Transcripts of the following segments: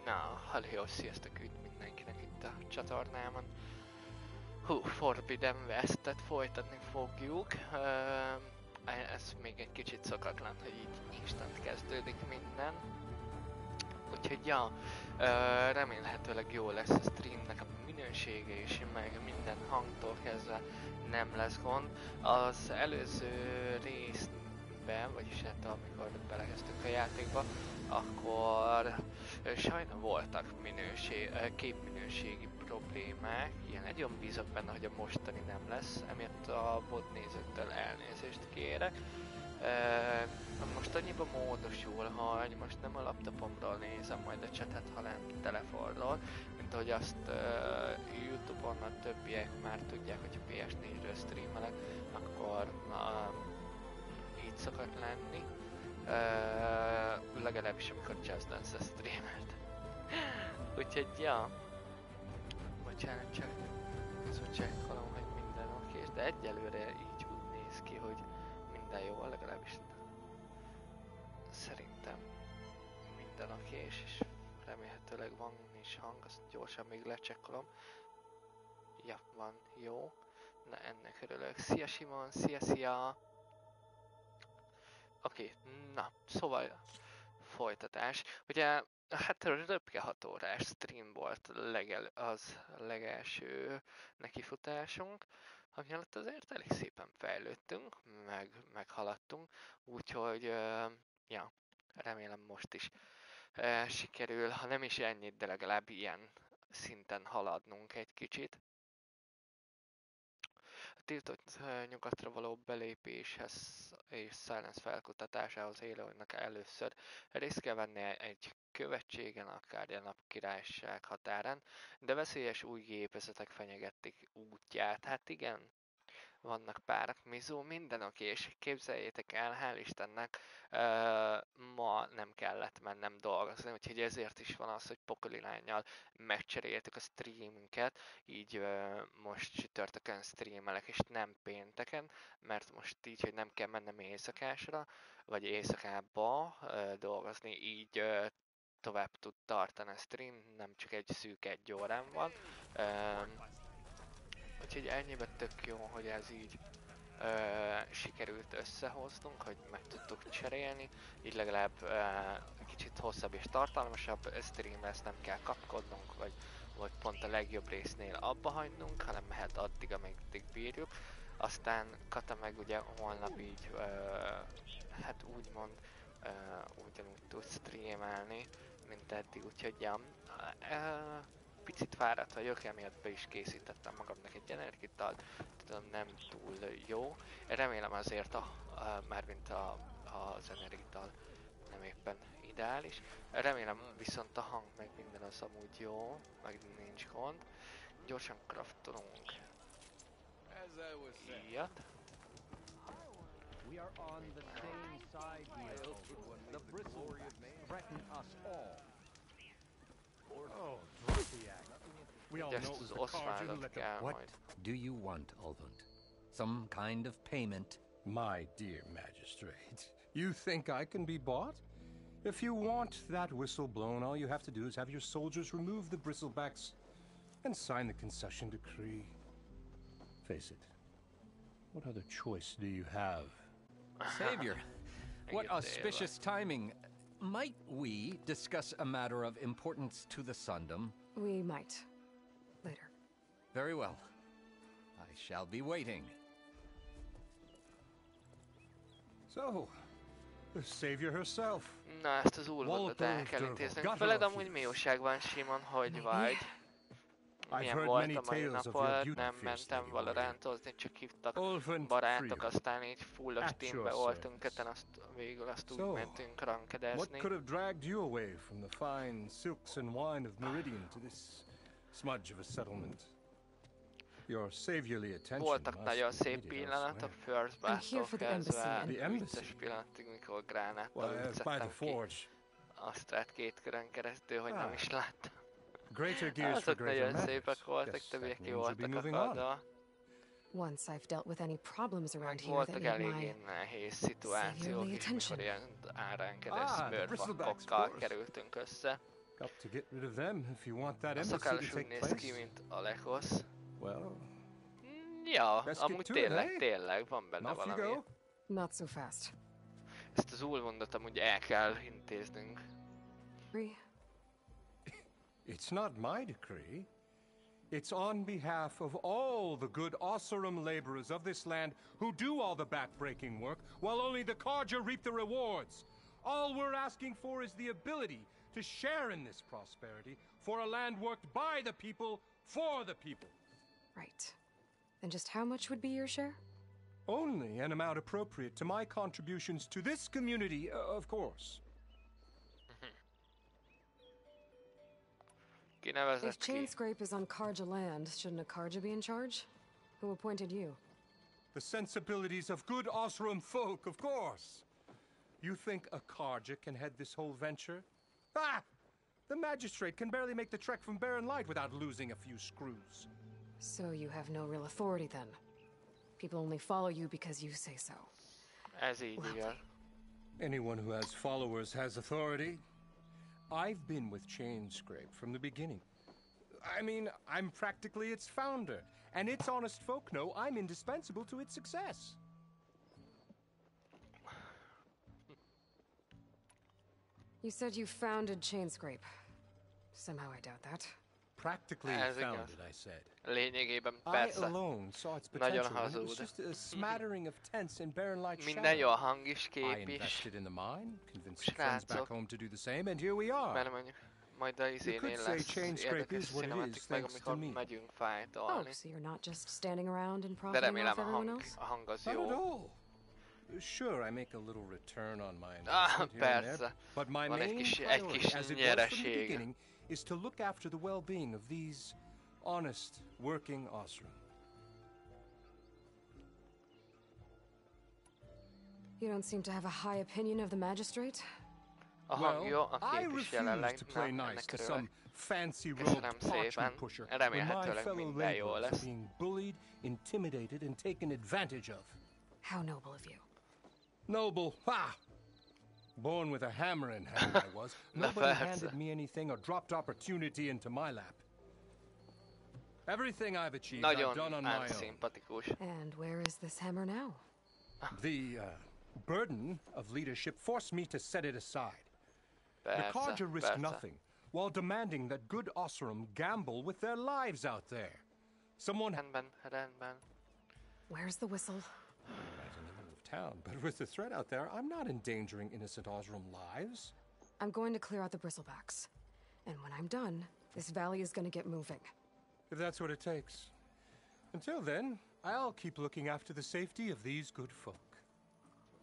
Na, haló, sziasztok, üdv mindenkinek itt a csatornámon. Forbidden West-et folytatni fogjuk. Ez még egy kicsit szokatlan, hogy így instant kezdődik minden. Úgyhogy ja, remélhetőleg jó lesz a streamnek a minősége és meg minden hangtól kezdve nem lesz gond. Az előző részben, vagyis hát amikor belekezdtünk a játékba, akkor sajna voltak képminőségi problémák, ilyen nagyon bízok benne, hogy a mostani nem lesz, emiatt a bot nézőktől elnézést kérek. Most annyiban módosul, hogy most nem a laptopomról nézem majd a chatet, hanem telefonról, mint ahogy azt YouTube-on a többiek már tudják, hogy a PS4-ről streamelek, akkor így szokott lenni. Legalábbis amikor Just Dance streamelt. Úgyhogy ja, bocsánat, csak közben csekkolom, hogy minden oké, de egyelőre így úgy néz ki, hogy minden jó, legalábbis szerintem minden oké, és remélhetőleg van is hang, azt gyorsan még lecsekkolom. Ja, van, jó. Na, ennek örülök. Szia Simon, szia! Oké, na, szóval folytatás. Ugye, hát röpke 6 órás stream volt az legelső nekifutásunk, ami alatt azért elég szépen fejlődtünk, meghaladtunk, úgyhogy, ja, remélem most is sikerül, ha nem is ennyit, de legalább ilyen szinten haladnunk egy kicsit. A tiltott nyugatra való belépéshez és Silence felkutatásához élőnek először részt kell venni egy követségen, akár a Napkirályság határán, de veszélyes új gépezetek fenyegették útját. Hát igen, vannak párak, Mizu, minden oké, és képzeljétek el, hál' Istennek, ma nem kellett mennem dolgozni, úgyhogy ezért is van az, hogy Pokoli lánnyal megcseréltük a streamünket, így most csütörtökön streamelek, és nem pénteken, mert most így, hogy nem kell mennem éjszakásra, vagy éjszakába dolgozni, így tovább tud tartani a stream, nem csak egy szűk 1 órán van. Úgyhogy ennyiben tök jó, hogy ez így sikerült összehoznunk, hogy meg tudtuk cserélni, így legalább kicsit hosszabb és tartalmasabb stream lesz, nem kell kapkodnunk, vagy pont a legjobb résznél abba hagynunk, hanem mehet addig, ameddig bírjuk. Aztán Kata meg ugye holnap így, hát úgymond ugyanúgy tud streamelni, mint eddig, úgyhogy ja, picit fáradt vagyok, emiatt be is készítettem magamnak egy energitalt, tudom, nem túl jó. Remélem azért mármint az energital nem éppen ideális. Remélem viszont a hang meg minden az amúgy jó, meg nincs gond. Gyorsan craftolunk ilyet. We are on the same side here. The bristles threaten us all. Oh, drop the act. We all know Ezt it az was the Carja who Osvaldot let the... kell What majd. do you want, Ulvund? Some kind of payment? My dear magistrate, you think I can be bought? If you want that whistle blown, all you have to do is have your soldiers remove the bristlebacks and sign the concession decree. Face it, what other choice do you have? Savior, what Engedélyel auspicious timing. Might we discuss a matter of importance to the Sundom? We might. Later. Very well. I shall be waiting. So, the savior herself. Na, ezt az Ulvundot el kell Walpole intéznünk. Durval, Veled Gutterford amúgy mi újság van, Simon, hogy vagy? I've Milyen heard volt many a mai tales of napod? your beauty, Nem fierce mentem lady warrior. valorántozni, csak hívtak Ulvund barátok, Freer. aztán így fullos At teambe your voltunk, service. köten végül azt úgy So, mentünk What rankedezni. could have dragged you away from the fine silks and wine of Meridian to this smudge of a settlement? Your saviorly attention Voltak must nagyon be szép needed pillanatok, elsewhere. First I'm here Blast-tól for the embassy kezdve and- The embassy? vicces pillanatig, mikor gránáttal Well, by the ütszettem ki forge. Asztrát 2 körön keresztül, hogy nem is láttam. Greater gears for Azok greater nagyon matters. szépek voltak, Guess többiek that ki means you'll be voltak moving on. akadva. Once I've dealt with any problems around Meg here that voltak need eléggé my... nehéz szituációk Saviorly is, amikor attention. ilyen áránkedes Ah, the bristlebacks, of bőrvakokkal course. kerültünk össze. Up to get rid of them if you want that A embassy to szakállas úgy take néz place. ki, mint Alekos. Well, Ja, let's get amúgy to it, eh? tényleg, van benne off you valami. go. Not so fast. Ezt az Ulvondot amúgy el kell intéznünk. Free? It's not my decree. It's on behalf of all the good Osserum laborers of this land who do all the backbreaking work, while only the Carja reap the rewards. All we're asking for is the ability to share in this prosperity for a land worked by the people, for the people. Right. And just how much would be your share? Only an amount appropriate to my contributions to this community, of course. Kinevezett If ki. Chainscrape is on Karja land, shouldn't a Karja be in charge? Who appointed you? The sensibilities of good Osram folk, of course. You think a Karja can head this whole venture? Ah! The magistrate can barely make the trek from Barren Light without losing a few screws. So you have no real authority then. People only follow you because you say so. Ez így igaz. Anyone who has followers has authority. I've been with Chainscrape from the beginning. I mean, I'm practically its founder, and its honest folk know I'm indispensable to its success. You said you founded Chainscrape. Somehow I doubt that. Practically Ez igaz. founded, I said. Lényegében I persze. alone saw its Nagyon potential. And it was hazud. just a smattering of tents in Barren Light Minden jó, shadow. a hang is, I kép is. invested in the mine, convinced some friends back Srácok. home to do the same, and here we are. Mert mondjuk majd a izénél could say lesz Chainscrape érdekes is what it cinematic is, meg, thanks to amikor me. megyünk Oh, fájtolni. so you're not just standing around and De profiting remélem off everyone else? a hang az Not at jó. all. Sure, I make a little return on my Ah, investment here and there, persze. but my Van egy main kis priority, as it was from the nyereség. beginning, is to look after the well-being of these honest, working Osram. You don't seem to have a high opinion of the magistrate? A hang jó, Well, a I kép is refuse jelenleg to play nem, nice ennek to örülök. some fancy-robed Köszönöm szépen. parchment pusher when my Remélhetőleg fellow minden jó laborers lesz. are being bullied, intimidated, and taken advantage of. How noble of you. Noble, ha! Born with a hammer in hand, I was. Na Nobody persze. handed me anything or dropped opportunity into my lap. Everything I've achieved, I've done Nagyon on my own. unszimpatikus. And where is this hammer now? The burden of leadership forced me to set it aside. The Persze, Karja risk persze. nothing, while demanding that good Osram gamble with their lives out there. Someone Rendben, rendben. Where's the whistle? right in the middle of town, but with the threat out there, I'm not endangering innocent Osram lives. I'm going to clear out the bristlebacks. And when I'm done, this valley is going to get moving. If that's what it takes. Until then, I'll keep looking after the safety of these good folk.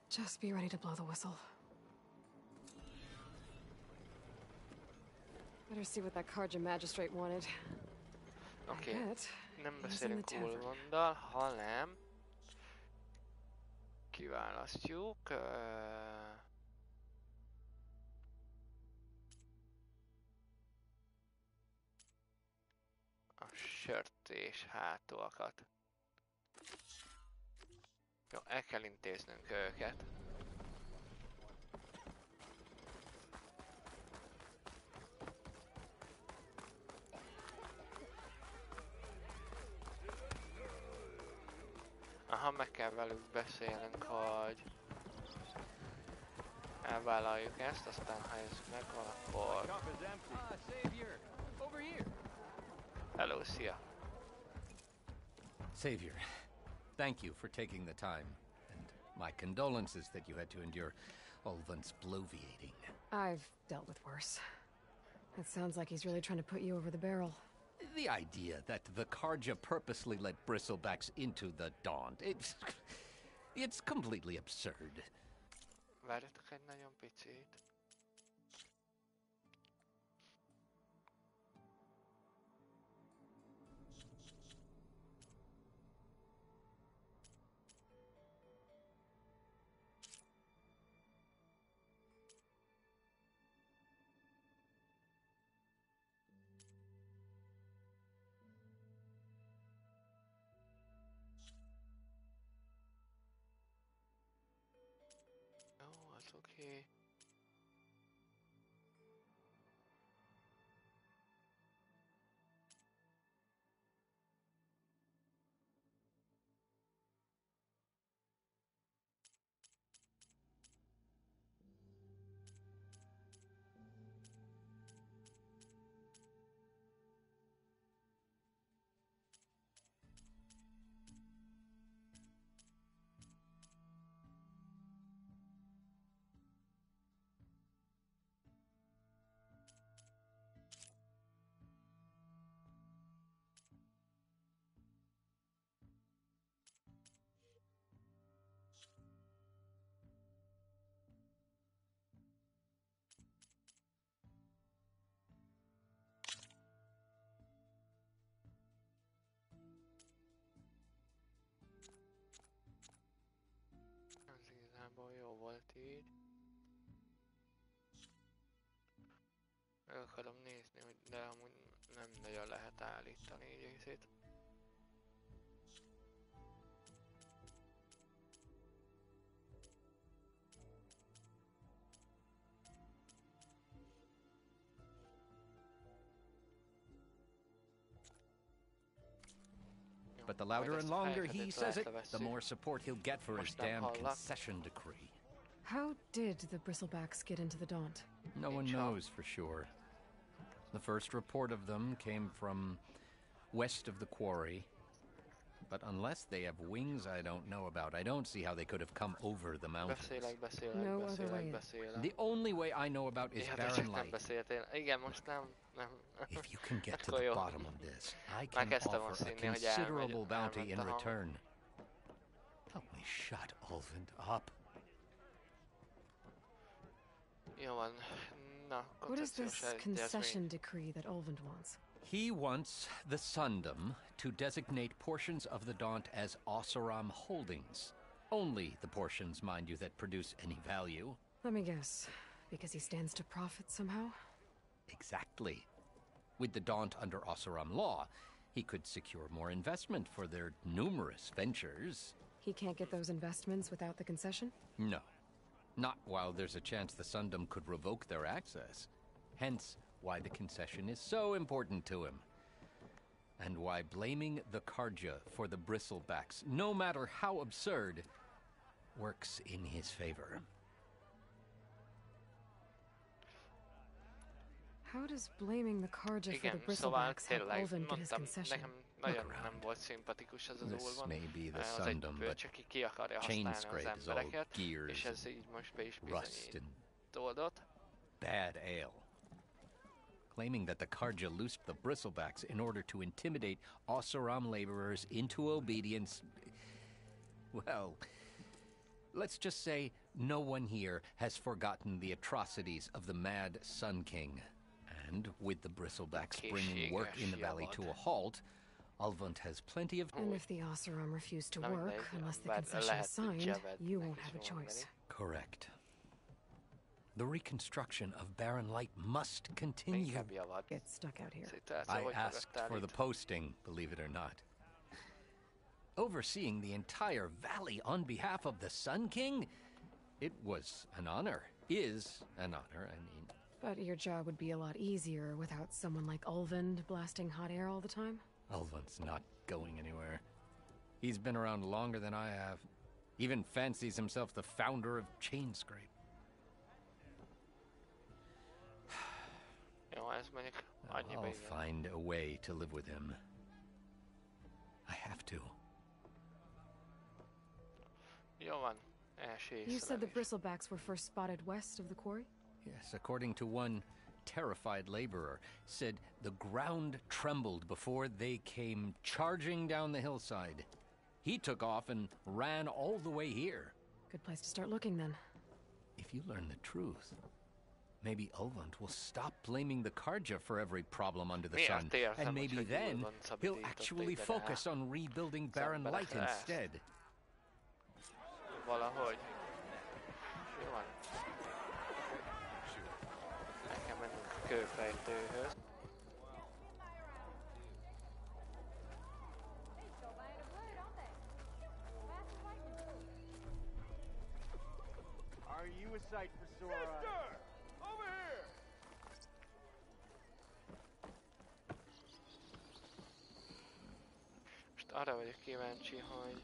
Just be ready to blow the whistle. Better see what that Karja magistrate wanted. Oké, I bet nem he was in the beszélünk tavern. Ulvonddal, hanem kiválasztjuk a sört és hátulkat. Jó, el kell intéznünk őket. Aha, meg kell velük beszélnünk, hogy elvállaljuk ezt, aztán ha ez megvan, akkor... Cup is empty. Savior, over here. Hello, szia! Savior, thank you for taking the time, and my condolences that you had to endure Ulvan's bloviating. I've dealt with worse. It sounds like he's really trying to put you over the barrel. The idea that the Karja purposely let bristlebacks into the Daunt, it's completely absurd. Várjatok egy nagyon picit. Jó, az oké. Igazából jó volt így. Meg akarom nézni, hogy de amúgy nem nagyon lehet állítani így izét. But the louder and longer he says it, the more support he'll get for his damn concession decree. How did the Bristlebacks get into the Daunt? No one knows for sure. The first report of them came from west of the quarry. But unless they have wings I don't know about, I don't see how they could have come over the mountains. No other way. The only way I know about is Barren Light. Igen, most nem. If you can get to the bottom of this, I can offer a considerable bounty in return. Help me shut Ulvund up. Jó van. Na, what is this concession decree that Ulvund wants? He wants the Sundom to designate portions of the Daunt as Oseram holdings. Only the portions, mind you, that produce any value. Let me guess. Because he stands to profit somehow? Exactly. With the Daunt under Oseram law, he could secure more investment for their numerous ventures. He can't get those investments without the concession? No. Not while there's a chance the Sundom could revoke their access. Hence, why the concession is so important to him. And why blaming the Karja for the Bristlebacks, no matter how absurd, works in his favor. How does blaming the Karja for the Bristlebacks help Ulvund get his concession? This may be the Sundom, but Chainscrape is all gears, rust, and bad ale. Claiming that the Karja loosed the Bristlebacks in order to intimidate Oseram laborers into obedience. Well, let's just say no one here has forgotten the atrocities of the Mad Sun King. And with the Bristlebacks bringing work in the valley to a halt, Ulvund has plenty of... And if the Oseram refuse to work, unless the concession is signed, you won't have a choice. Correct. The reconstruction of Barren Light must continue. Get stuck out here. I asked for the posting, believe it or not. Overseeing the entire valley on behalf of the Sun King? It was an honor. Is an honor, I mean. But your job would be a lot easier without someone like Ulvund blasting hot air all the time? Ulvund's not going anywhere. He's been around longer than I have. Even fancies himself the founder of Chainscrape. I'll find a way to live with him. I have to. You said the Bristlebacks were first spotted west of the quarry? Yes, according to one terrified laborer, said the ground trembled before they came charging down the hillside. He took off and ran all the way here. Good place to start looking, then. If you learn the truth, maybe Ulvund will stop blaming the Karja for every problem under the sun, and maybe then he'll actually focus on rebuilding Barren Light instead. Valahogy. Jó van. El kell mennünk a kőfejtőhöz. Are you a sight for sore eyes? Sister! Over here! Most arra vagyok kíváncsi, hogy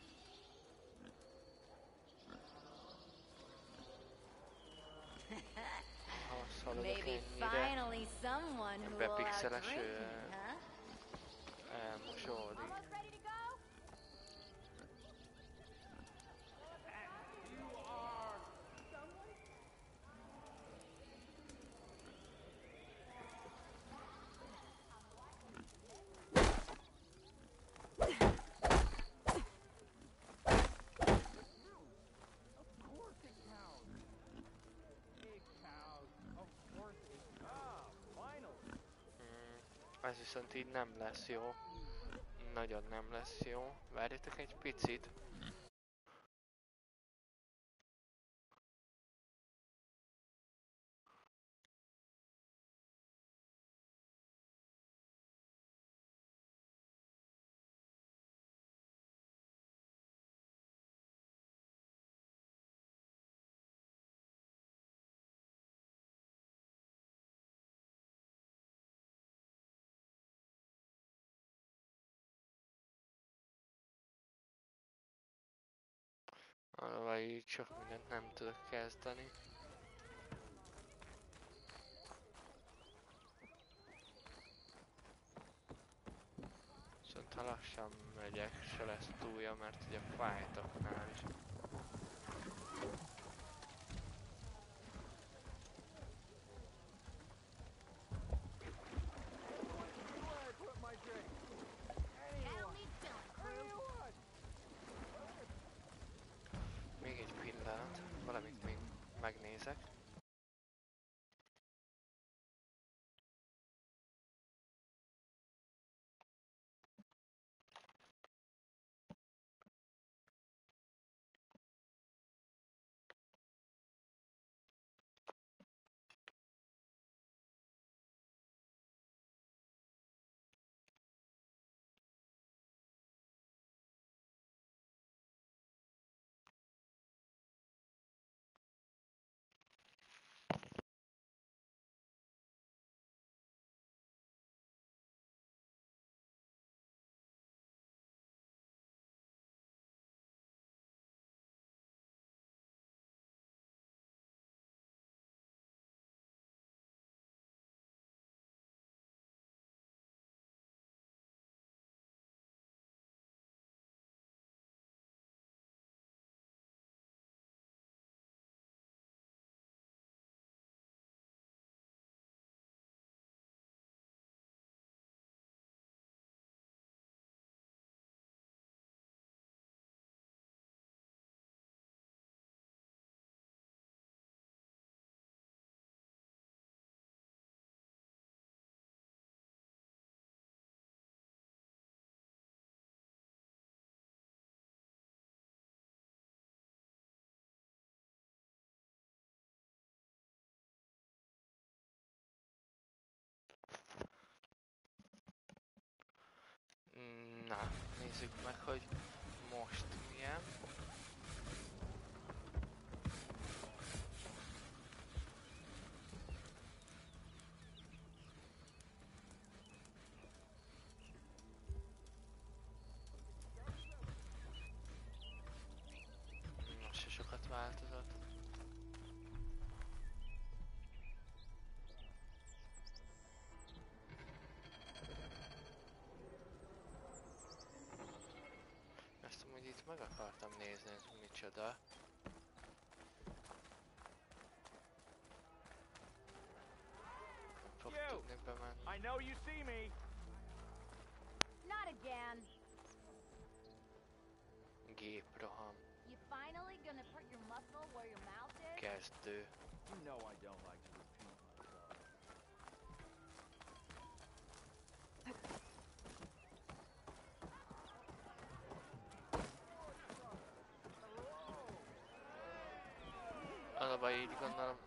maybe finally someone who will agree, huh? Mosódik. Almost ready to go? Ez viszont így nem lesz jó. Nagyon nem lesz jó. Várjatok egy picit. Vagy így sok mindent nem tudok kezdeni. Viszont ha lassan megyek, se lesz túlja, mert ugye fájtaknál is. Még egy pillanat, valamit még megnézek. Na, nézzük meg, hogy most milyen. Most se sokat változott. Ezt amúgy itt meg akartam nézni, ez micsoda. Fog tudni bemenni. I know you see me. Not again. Géproham. You finally gonna put your muscle where your mouth is? Kezdő. You know I don't like to repeat myself. Az a baj, így gondolom,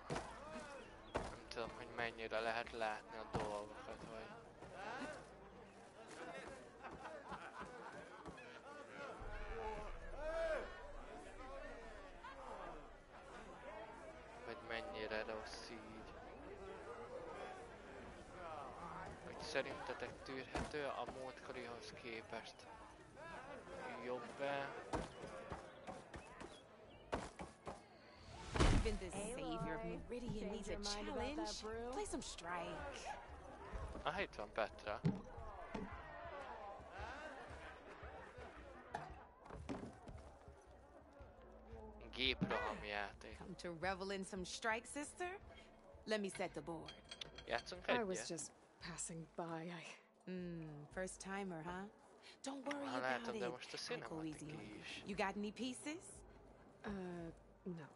nem tudom, hogy mennyire lehet látni a dolgokat, vagy mennyire rossz így. Hogy szerintetek tűrhető a múltkorihoz képest jobb-e? Even the savior of Meridian needs a challenge. Play some Strike. Ah, itt van Petra. Géproham játék. Come to revel in some Strike, sister? Let me set the board. Játszunk I was egyet? just passing by. First timer, huh? Don't worry Ha about látom, de it. most a I'll go easy cinematik on you. is. You got any pieces? No.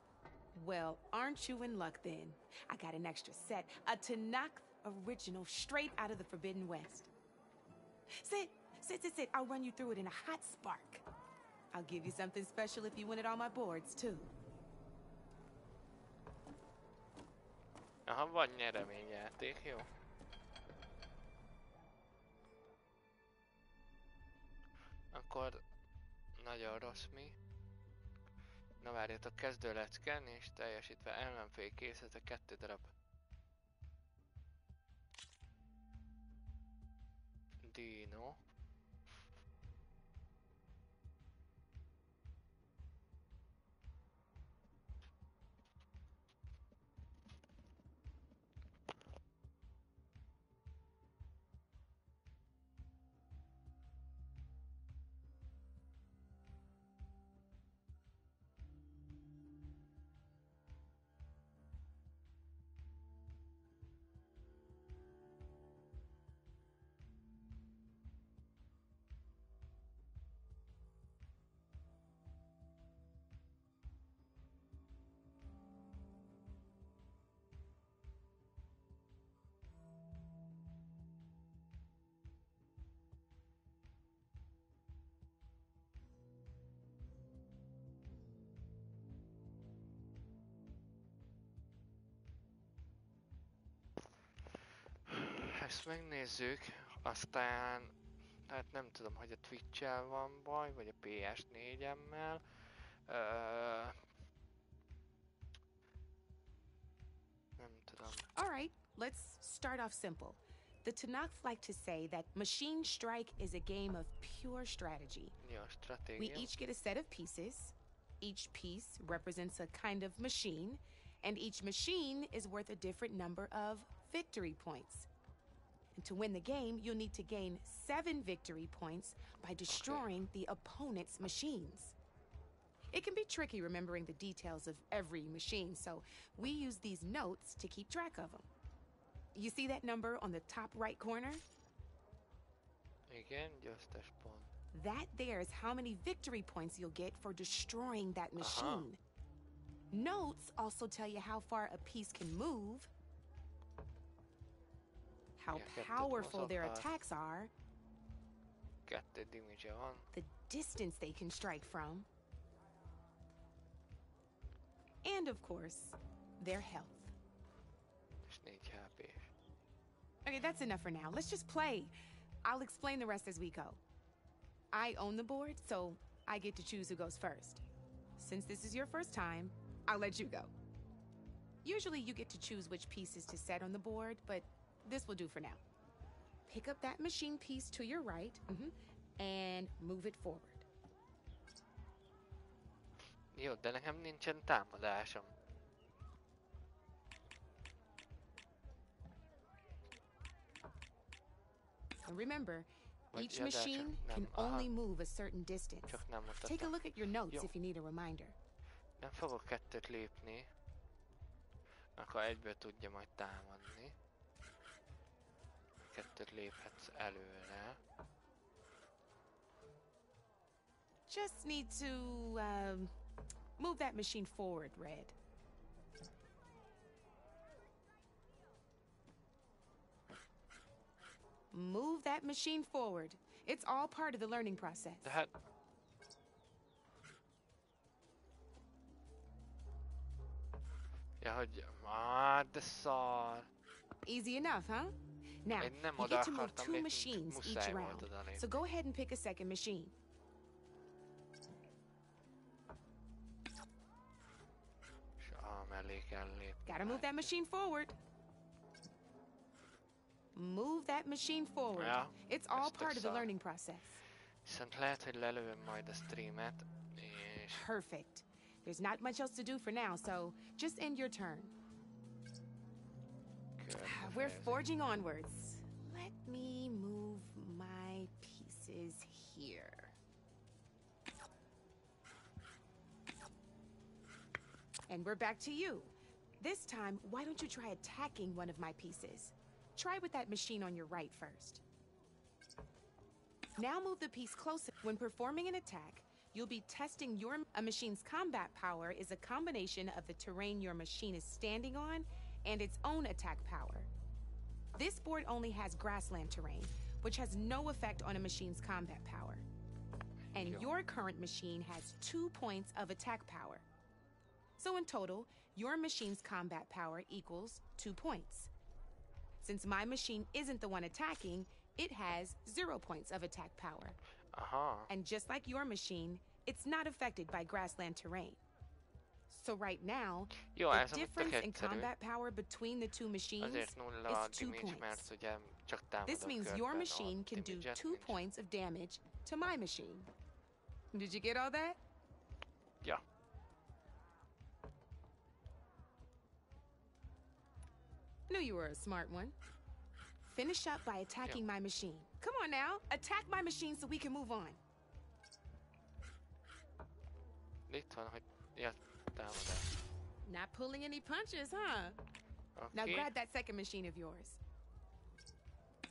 Well, aren't you in luck then? I got an extra set, a Tanakh original straight out of the Forbidden West. Sit. I'll run you through it in a hot spark. I'll give you something special if you win at all my boards, too. Aha, van nyereményjáték, jó. Akkor nagyon rossz mi. Na várjatok, kezdő lecken és teljesítve ellenfél készítve 2 darab. Dino. Ezt megnézzük, aztán hát nem tudom, hogy a Twitch-el van baj, vagy a PS4-emmel. Nem tudom. All right, let's start off simple. The Tanakh like to say that Machine Strike is a game of pure strategy. Ja, stratégia. We each get a set of pieces. Each piece represents a kind of machine, and each machine is worth a different number of victory points. And to win the game, you'll need to gain 7 victory points by destroying the opponent's machines. It can be tricky remembering the details of every machine, so we use these notes to keep track of them. You see that number on the top right corner? Igen, győztes pont. That there is how many victory points you'll get for destroying that machine. Notes also tell you how far a piece can move, how powerful their attacks are, 2 damage van. the distance they can strike from, and of course, their health. És 4 HP-s. Okay, that's enough for now. Let's just play. I'll explain the rest as we go. I own the board, so I get to choose who goes first. Since this is your first time, I'll let you go. Usually you get to choose which pieces to set on the board, but this will do for now. Pick up that machine piece to your right, and move it forward. Jó, de nekem nincsen támadásom. And remember, each machine can only move a certain distance. Take a look at your notes if you need a reminder. Nem fogok 2-t lépni. Akkor egyből tudja majd támadni. 2-t léphetsz előre. Just need to move that machine forward, Red. Move that machine forward. It's all part of the learning process. De hát... Ja, hogy... de szar. Easy enough, huh? Now, you get to move 2 machines each round. So go ahead and pick a second machine. Gotta move that machine forward. Move that machine forward. Ja, it's all part of the learning process. Viszont lehet, hogy lelőm majd a streamet, és... Perfect. There's not much else to do for now, so just end your turn. We're forging onwards. Let me move my pieces here. And we're back to you. This time, why don't you try attacking one of my pieces? Try with that machine on your right first. Now move the piece closer. When performing an attack, you'll be testing a machine's combat power is a combination of the terrain your machine is standing on and its own attack power. This board only has grassland terrain, which has no effect on a machine's combat power. And your current machine has 2 points of attack power. So in total, your machine's combat power equals 2 points. Since my machine isn't the one attacking, it has 0 points of attack power. And just like your machine, it's not affected by grassland terrain. So right now, the difference in combat power between the 2 machines is 2 points. This means your machine can do 2 points of damage to my machine. Did you get all that? Yeah. Knew you were a smart one. Finish up by attacking my machine. Come on now, attack my machine so we can move on. Not pulling any punches, huh? Okay. Now grab that second machine of yours.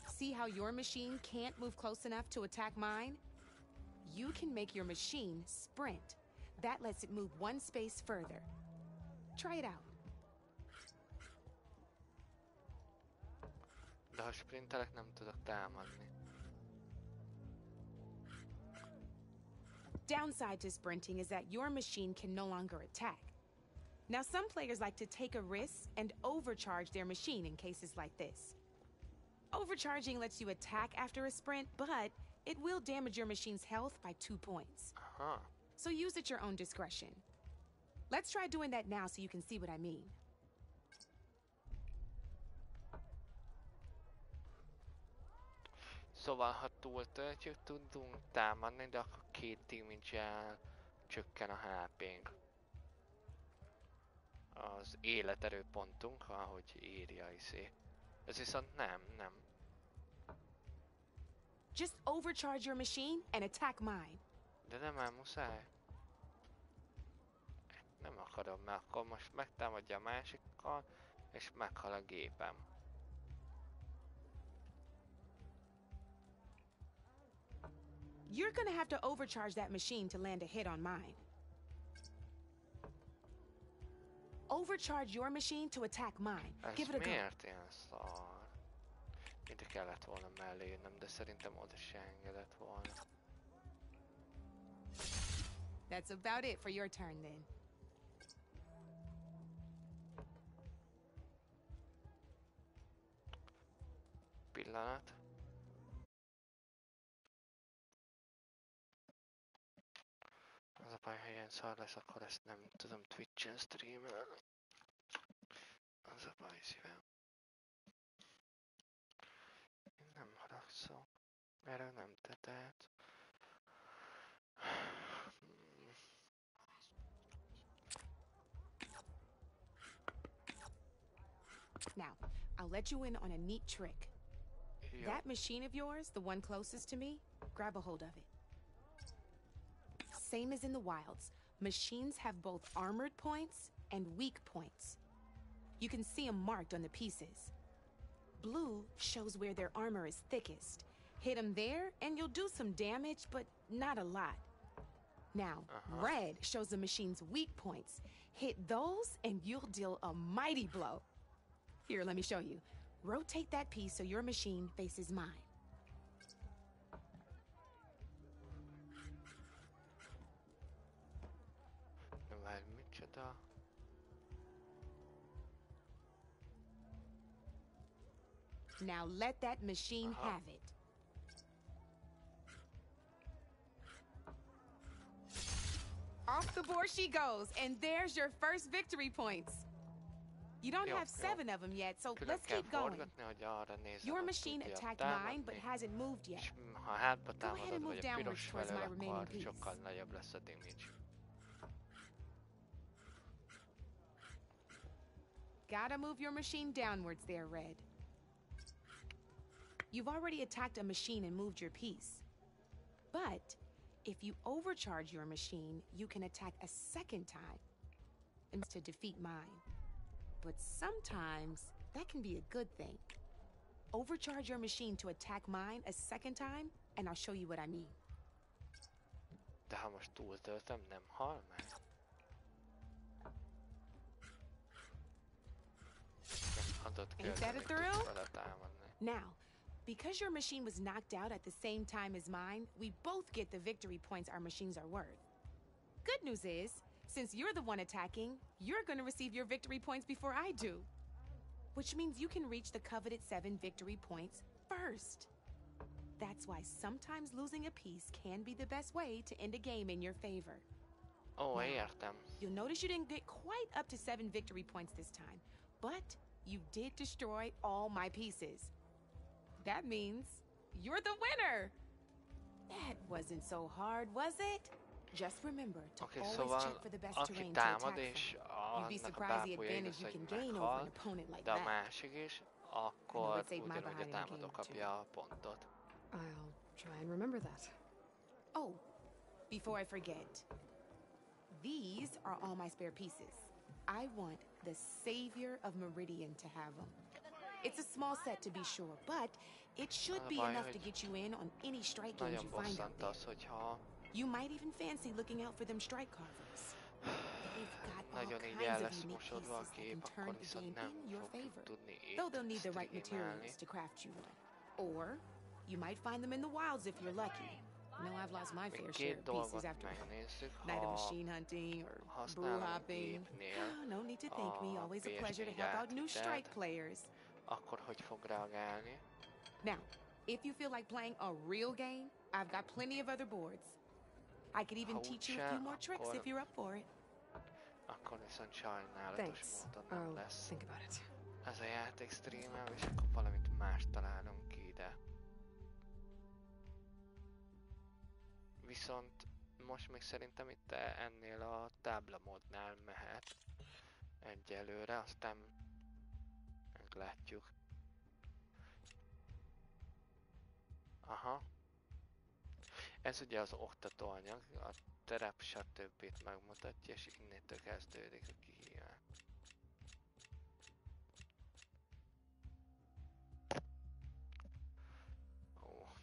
See how your machine can't move close enough to attack mine? You can make your machine sprint. That lets it move 1 space further. Try it out. De ha sprintelek, nem tudok támadni. Downside to sprinting is that your machine can no longer attack. Now, some players like to take a risk and overcharge their machine in cases like this. Overcharging lets you attack after a sprint, but it will damage your machine's health by 2 points. So use at your own discretion. Let's try doing that now so you can see what I mean. Szóval, ha túltöltjük, tudunk támadni, de akkor 2 damage-el csökken a HP-nk. Az életerőpontunk, ahogy írja izé. Ez viszont nem. Just overcharge your machine and attack mine. De nem már muszáj. Nem akarom, mert akkor most megtámadja a másikkal, és meghal a gépem. You're gonna have to overcharge that machine to land a hit on mine. Overcharge your machine to attack mine. Give it a go. Miért ilyen szar? Ide kellett volna mellé jönnöm, de szerintem oda se engedett volna. That's about it for your turn then. Pillanat. Az a baj, ha ilyen szar lesz, akkor ezt nem tudom Twitch-en streamelni. Az a baj, szívem. Én nem haragszom. Erről nem tetett. Now, I'll let you in on a neat trick. That machine of yours, the one closest to me, grab a hold of it. Same as in the wilds, machines have both armored points and weak points. You can see them marked on the pieces. Blue shows where their armor is thickest. Hit them there and you'll do some damage, but not a lot. Now, red shows the machine's weak points. Hit those and you'll deal a mighty blow. Here, let me show you. Rotate that piece so your machine faces mine. Now let that machine have it. Off the board she goes, and there's your first victory points. You don't have 7 of them yet, so let's keep going. Your machine attacked mine, but hasn't moved yet. Go ahead and move downwards towards my remaining piece. Gotta move your machine downwards there, Red. You've already attacked a machine and moved your piece. But if you overcharge your machine, you can attack a second time and to defeat mine. But sometimes that can be a good thing. Overcharge your machine to attack mine a second time, and I'll show you what I mean. De ha most túltöltöm, nem hal meg? Ain't that a thrill? Now, because your machine was knocked out at the same time as mine, we both get the victory points our machines are worth. Good news is, since you're the one attacking, you're gonna receive your victory points before I do. Which means you can reach the coveted 7 victory points first. That's why sometimes losing a piece can be the best way to end a game in your favor. Oh, értem. You'll notice you didn't get quite up to 7 victory points this time, but you did destroy all my pieces. That means you're the winner! That wasn't so hard, was it? Just remember to always check for the best terrain to attack from. You'd be surprised the advantage you can gain over an opponent like that. Akkor ugyanúgy a támadó kapja a pontot. I'll try and remember that. Oh, before I forget. These are all my spare pieces. I want the Savior of Meridian to have them. It's a small set to be sure, but it should be enough to get you in on any strike games you find out there. You might even fancy looking out for them strike carvers. They've got all kinds of unique pieces that can turn the game in your favor, though they'll need the right materials to craft you one. Or you might find them in the wilds if you're lucky. You know, I've lost my fair share of pieces after night of machine hunting or brew hopping. No need to thank me. Always a pleasure to help out new strike players. Akkor hogy fog reagálni? Now, if you feel like playing a real game, I've got plenty of other boards. I could even teach you a few more tricks if you're up for it. Akkor viszont sajnálatos módon nem lesz. Think about it. Ez a játék streamel, és akkor valamit más találunk ki ide. Viszont most még szerintem itt ennél a táblamódnál mehet egyelőre, aztán meglátjuk. Aha. Ez ugye az oktatóanyag, a terep stb. Megmutatja, és innétől kezdődik a kihívás. Ó,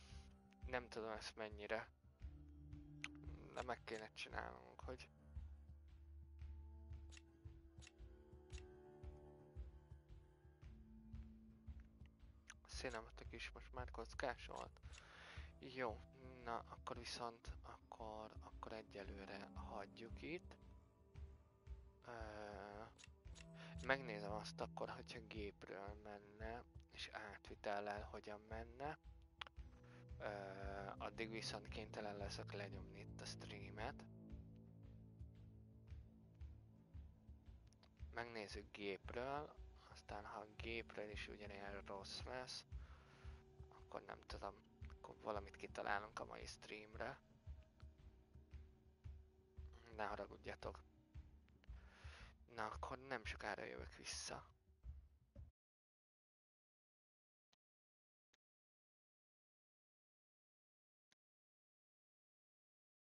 nem tudom ezt mennyire, de meg kéne csinálnunk, hogy szénematok is most már kockásolt. Jó, na akkor viszont akkor egyelőre hagyjuk itt. Megnézem azt akkor, hogyha gépről menne, és átvitellel hogyan menne. Addig viszont kénytelen leszek lenyomni itt a streamet. Megnézzük gépről, aztán ha gépről is ugyanilyen rossz lesz, akkor nem tudom, akkor valamit kitalálunk a mai streamre. Ne haragudjatok. Na akkor nem sokára jövök vissza.